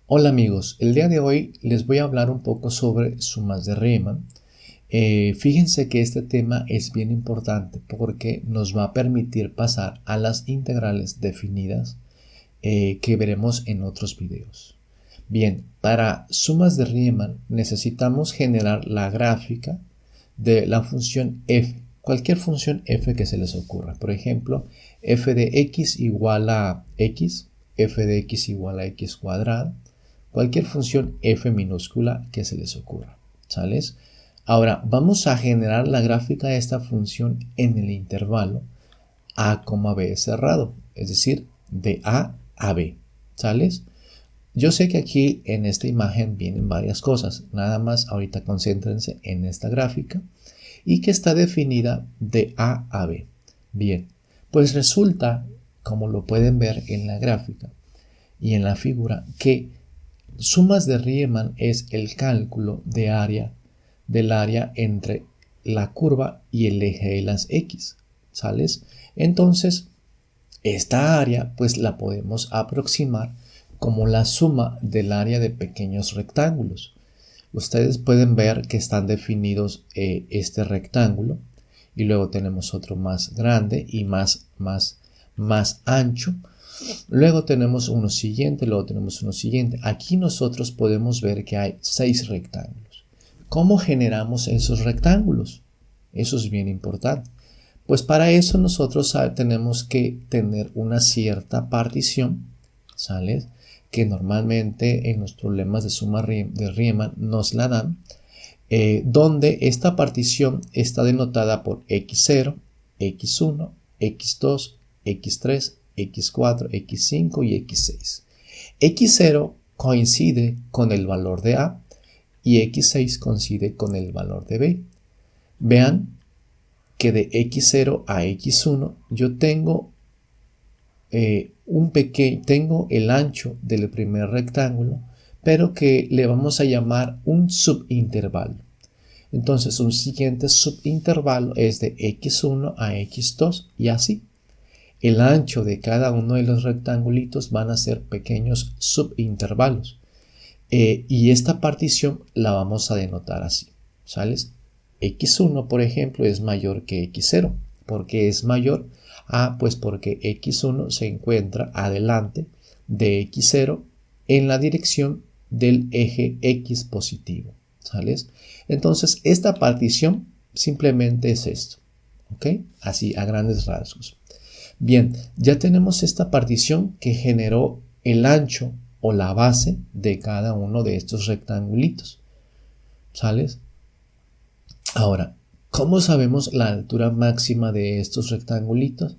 Hola amigos, el día de hoy les voy a hablar un poco sobre sumas de Riemann. Fíjense que este tema es bien importante porque nos va a permitir pasar a las integrales definidas que veremos en otros videos. Bien, para sumas de Riemann necesitamos generar la gráfica de la función f, cualquier función f que se les ocurra. Por ejemplo, f de x igual a x, f de x igual a x cuadrado, cualquier función f minúscula que se les ocurra, ¿sales? Ahora vamos a generar la gráfica de esta función en el intervalo a, b cerrado, es decir, de a b, ¿sales? Yo sé que aquí en esta imagen vienen varias cosas, nada más ahorita concéntrense en esta gráfica y que está definida de a b. Bien, pues resulta, como lo pueden ver en la gráfica y en la figura, que sumas de Riemann es el cálculo de área del área entre la curva y el eje de las x, ¿sales? Entonces, esta área pues la podemos aproximar como la suma del área de pequeños rectángulos. Ustedes pueden ver que están definidos este rectángulo y luego tenemos otro más grande y más ancho. Luego tenemos uno siguiente, luego tenemos uno siguiente. Aquí nosotros podemos ver que hay 6 rectángulos. ¿Cómo generamos esos rectángulos? Eso es bien importante. Pues para eso nosotros tenemos que tener una cierta partición, ¿sale? Que normalmente en los problemas de suma de Riemann nos la dan, donde esta partición está denotada por x0, x1, x2, x3, x4, x5 y x6. x0 coincide con el valor de A y x6 coincide con el valor de B. Vean que de x0 a x1 yo tengo tengo el ancho del primer rectángulo, pero que le vamos a llamar un subintervalo. Entonces un siguiente subintervalo es de x1 a x2 y así. El ancho de cada uno de los rectangulitos van a ser pequeños subintervalos. Y esta partición la vamos a denotar así, ¿sales? x1, por ejemplo, es mayor que x0. ¿Por qué es mayor? Pues porque x1 se encuentra adelante de x0 en la dirección del eje x positivo, ¿sales? Entonces, esta partición simplemente es esto, ¿ok? Así, a grandes rasgos. Bien, ya tenemos esta partición que generó el ancho o la base de cada uno de estos rectangulitos, ¿sales? Ahora, ¿cómo sabemos la altura máxima de estos rectangulitos?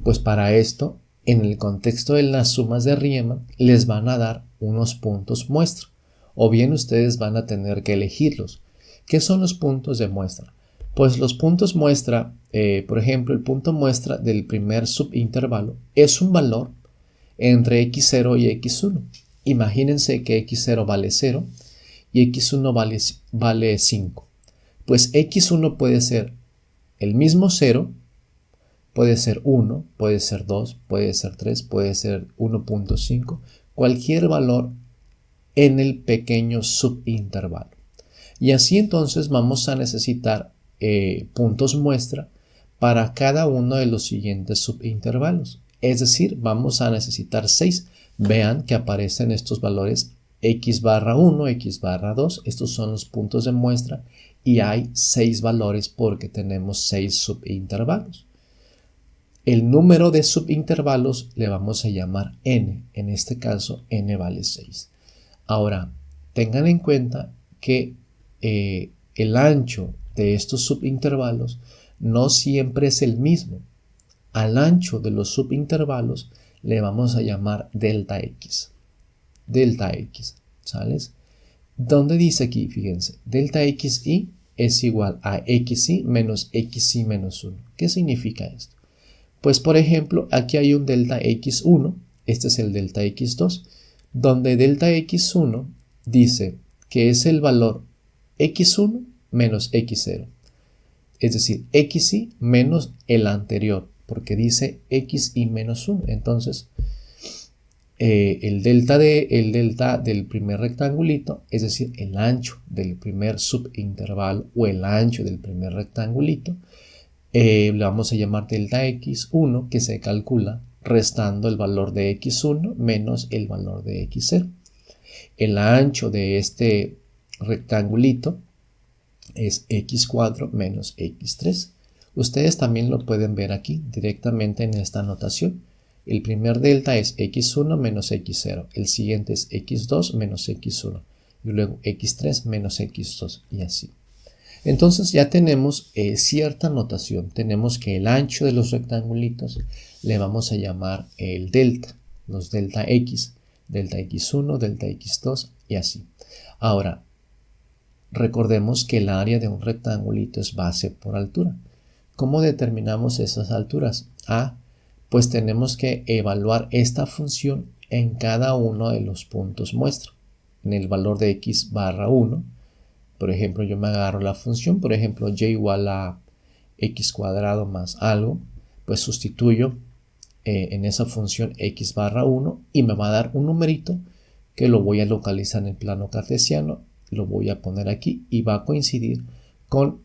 Pues para esto, en el contexto de las sumas de Riemann, les van a dar unos puntos muestra, o bien ustedes van a tener que elegirlos. ¿Qué son los puntos de muestra? Pues los puntos muestra, por ejemplo, el punto muestra del primer subintervalo es un valor entre x0 y x1. Imagínense que x0 vale 0 y x1 vale 5. Pues x1 puede ser el mismo 0, puede ser 1, puede ser 2, puede ser 3, puede ser 1.5, cualquier valor en el pequeño subintervalo. Y así entonces vamos a necesitar puntos muestra para cada uno de los siguientes subintervalos. Es decir, vamos a necesitar 6. Vean que aparecen estos valores x barra 1, x barra 2. Estos son los puntos de muestra y hay 6 valores porque tenemos 6 subintervalos. El número de subintervalos le vamos a llamar n. En este caso, n vale 6. Ahora, tengan en cuenta que el ancho de estos subintervalos no siempre es el mismo. Al ancho de los subintervalos le vamos a llamar delta x. Delta x, ¿sales? ¿Dónde dice aquí? Fíjense, delta xy es igual a xy menos xy menos 1. ¿Qué significa esto? Pues por ejemplo, aquí hay un delta x1, este es el delta x2, donde delta x1 dice que es el valor x1 menos x0. Es decir, xy menos el anterior, porque dice xy menos 1. Entonces, el delta del primer rectangulito, es decir, el ancho del primer subintervalo o el ancho del primer rectangulito, le vamos a llamar delta x1, que se calcula restando el valor de x1 menos el valor de x0. El ancho de este rectangulito es x4 menos x3. Ustedes también lo pueden ver aquí directamente en esta notación. El primer delta es x1 menos x0, el siguiente es x2 menos x1 y luego x3 menos x2 y así. Entonces ya tenemos cierta notación. Tenemos que el ancho de los rectangulitos le vamos a llamar el delta, los delta x, delta x1, delta x2 y así. Ahora, recordemos que el área de un rectangulito es base por altura. ¿Cómo determinamos esas alturas? Pues tenemos que evaluar esta función en cada uno de los puntos muestra. En el valor de x barra 1, por ejemplo, yo me agarro la función, por ejemplo, y igual a x cuadrado más algo, pues sustituyo en esa función x barra 1 y me va a dar un numerito que lo voy a localizar en el plano cartesiano, lo voy a poner aquí y va a coincidir con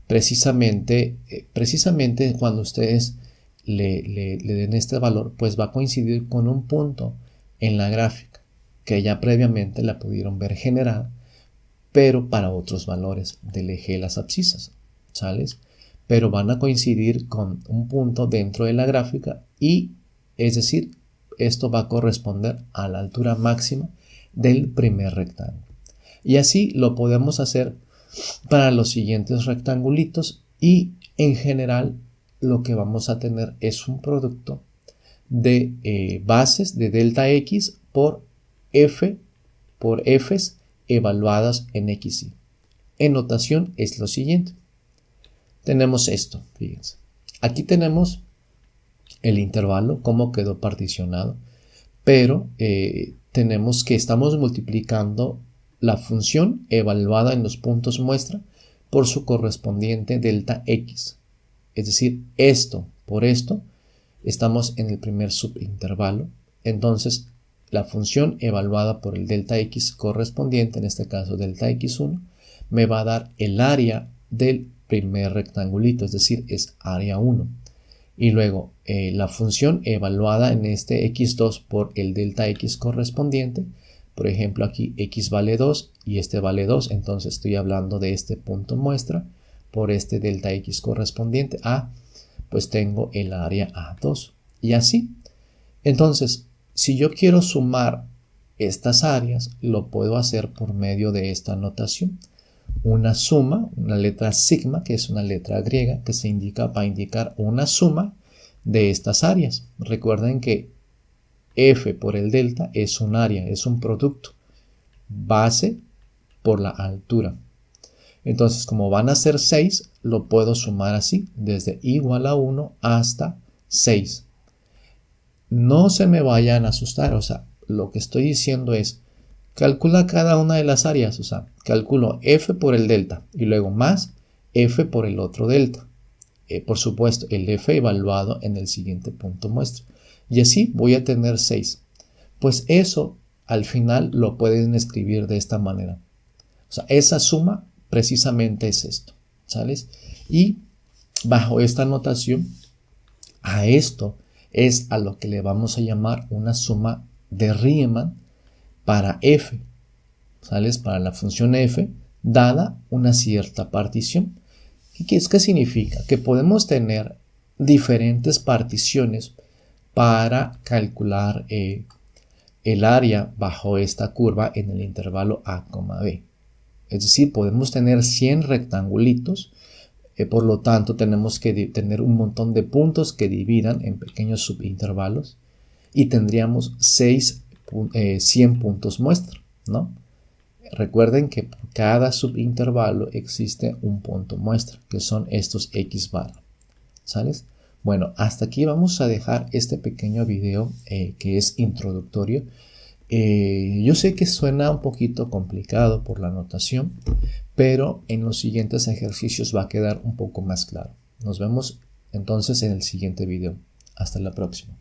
precisamente cuando ustedes le den este valor, pues va a coincidir con un punto en la gráfica que ya previamente la pudieron ver generada, pero para otros valores del eje de las abscisas, ¿sales? Pero van a coincidir con un punto dentro de la gráfica y, es decir, esto va a corresponder a la altura máxima del primer rectángulo. Y así lo podemos hacer para los siguientes rectangulitos y en general lo que vamos a tener es un producto de bases de delta x por f's evaluadas en x y. En notación es lo siguiente. Tenemos esto, fíjense. Aquí tenemos el intervalo, cómo quedó particionado, pero tenemos que estamos multiplicando la función evaluada en los puntos muestra por su correspondiente delta x. Es decir, esto por esto, estamos en el primer subintervalo. Entonces, la función evaluada por el delta x correspondiente, en este caso delta x1, me va a dar el área del primer rectangulito, es decir, es área 1. Y luego la función evaluada en este x2 por el delta x correspondiente, por ejemplo aquí x vale 2 y este vale 2, entonces estoy hablando de este punto muestra por este delta x correspondiente a, pues tengo el área A2 y así. Entonces, si yo quiero sumar estas áreas, lo puedo hacer por medio de esta notación. Una suma, una letra sigma, que es una letra griega, que se indica para indicar una suma de estas áreas. Recuerden que f por el delta es un área, es un producto. Base por la altura. Entonces, como van a ser 6, lo puedo sumar así, desde igual a 1 hasta 6. No se me vayan a asustar, o sea, lo que estoy diciendo es, calcula cada una de las áreas, o sea, calculo f por el delta y luego más f por el otro delta. Por supuesto, el f evaluado en el siguiente punto muestra. Y así voy a tener 6. Pues eso al final lo pueden escribir de esta manera. O sea, esa suma precisamente es esto, ¿sales? Y bajo esta notación, a esto es a lo que le vamos a llamar una suma de Riemann para f, ¿sales? Para la función f, dada una cierta partición. ¿Qué significa? Que podemos tener diferentes particiones para calcular el área bajo esta curva en el intervalo a, b. Es decir, podemos tener 100 rectangulitos, por lo tanto tenemos que tener un montón de puntos que dividan en pequeños subintervalos y tendríamos 100 puntos muestra, ¿no? Recuerden que por cada subintervalo existe un punto muestra, que son estos x barra, ¿sales? Bueno, hasta aquí vamos a dejar este pequeño video que es introductorio. Yo sé que suena un poquito complicado por la notación, pero en los siguientes ejercicios va a quedar un poco más claro. Nos vemos entonces en el siguiente video. Hasta la próxima.